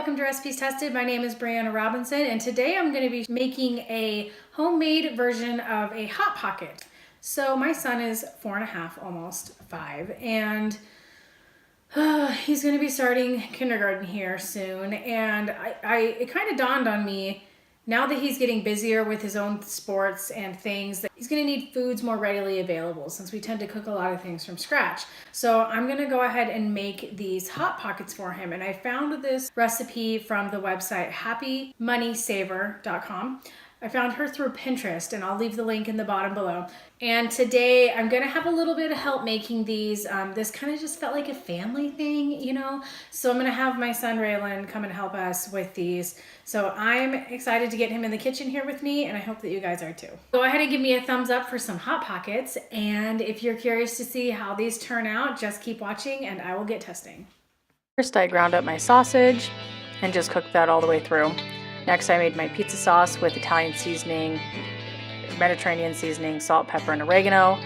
welcome to Recipes Tested. My name is Brianna Robinson, and today I'm going to be making a homemade version of a Hot Pocket. So my son is 4.5, almost 5, and he's going to be starting kindergarten here soon. And it kind of dawned on me, now that he's getting busier with his own sports and things, that he's going to need foods more readily available since we tend to cook a lot of things from scratch. So I'm going to go ahead and make these Hot Pockets for him. And I found this recipe from the website happymoneysaver.com. I found her through Pinterest, and I'll leave the link in the bottom below. And today I'm gonna have a little bit of help making these. This kind of just felt like a family thing, you know? So I'm gonna have my son Raylan come and help us with these. So I'm excited to get him in the kitchen here with me, and I hope that you guys are too. Go ahead and give me a thumbs up for some Hot Pockets. And if you're curious to see how these turn out, just keep watching and I will get testing. First, I ground up my sausage and just cooked that all the way through. Next, I made my pizza sauce with Italian seasoning, Mediterranean seasoning, salt, pepper, and oregano.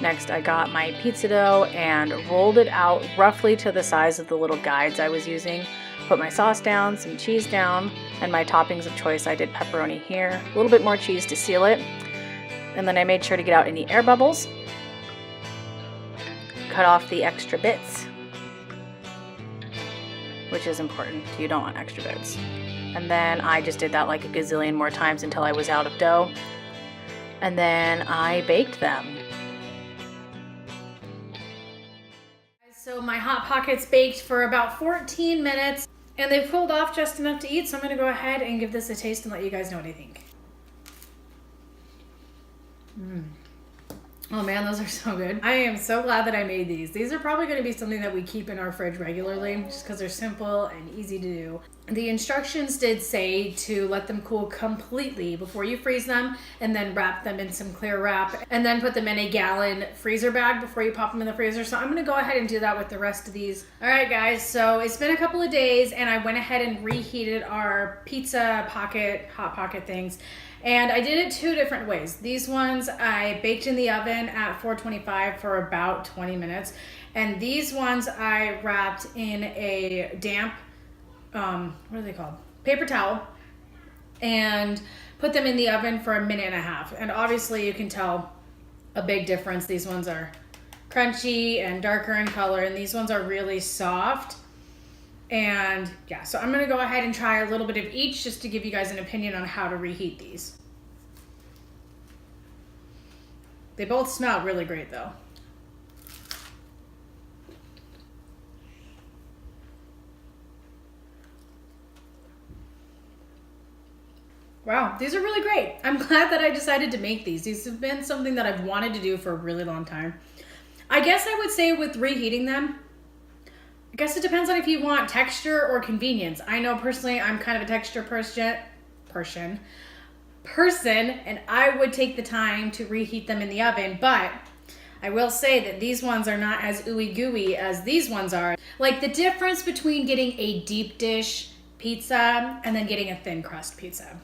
Next, I got my pizza dough and rolled it out roughly to the size of the little guides I was using. Put my sauce down, some cheese down, and my toppings of choice. I did pepperoni here, a little bit more cheese to seal it. And then I made sure to get out any air bubbles. Cut off the extra bits, which is important. You don't want extra bits. And then I just did that like a gazillion more times until I was out of dough. And then I baked them. So my Hot Pockets baked for about 14 minutes, and they've cooled off just enough to eat. So I'm gonna go ahead and give this a taste and let you guys know what I think. Oh man, those are so good. I am so glad that I made these. These are probably gonna be something that we keep in our fridge regularly just because they're simple and easy to do. The instructions did say to let them cool completely before you freeze them, and then wrap them in some clear wrap, and then put them in a gallon freezer bag before you pop them in the freezer. So I'm gonna go ahead and do that with the rest of these. All right guys, so it's been a couple of days and I went ahead and reheated our pizza pocket, Hot Pocket things. And I did it 2 different ways. These ones I baked in the oven at 425 for about 20 minutes. And these ones I wrapped in a damp, what are they called? Paper towel, and put them in the oven for 1.5 minutes. And obviously you can tell a big difference. These ones are crunchy and darker in color, and these ones are really soft. And yeah, so I'm gonna go ahead and try a little bit of each just to give you guys an opinion on how to reheat these. They both smell really great though. Wow, these are really great. I'm glad that I decided to make these. These have been something that I've wanted to do for a really long time. I guess I would say with reheating them, I guess it depends on if you want texture or convenience. I know personally I'm kind of a texture person, and I would take the time to reheat them in the oven, but I will say that these ones are not as ooey gooey as these ones are. Like the difference between getting a deep dish pizza and then getting a thin crust pizza.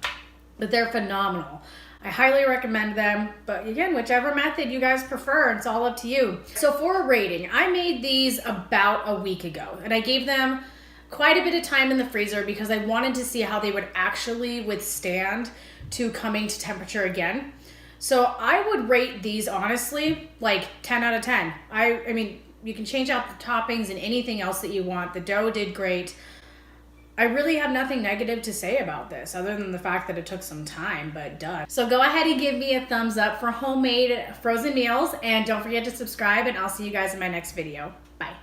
But they're phenomenal. I highly recommend them, but again, whichever method you guys prefer, it's all up to you. So for a rating, I made these about a week ago, and I gave them quite a bit of time in the freezer because I wanted to see how they would actually withstand to coming to temperature again. So I would rate these honestly like 10 out of 10. I mean, you can change out the toppings and anything else that you want. The dough did great. I really have nothing negative to say about this other than the fact that it took some time, but done. So go ahead and give me a thumbs up for homemade frozen meals, and don't forget to subscribe, and I'll see you guys in my next video. Bye.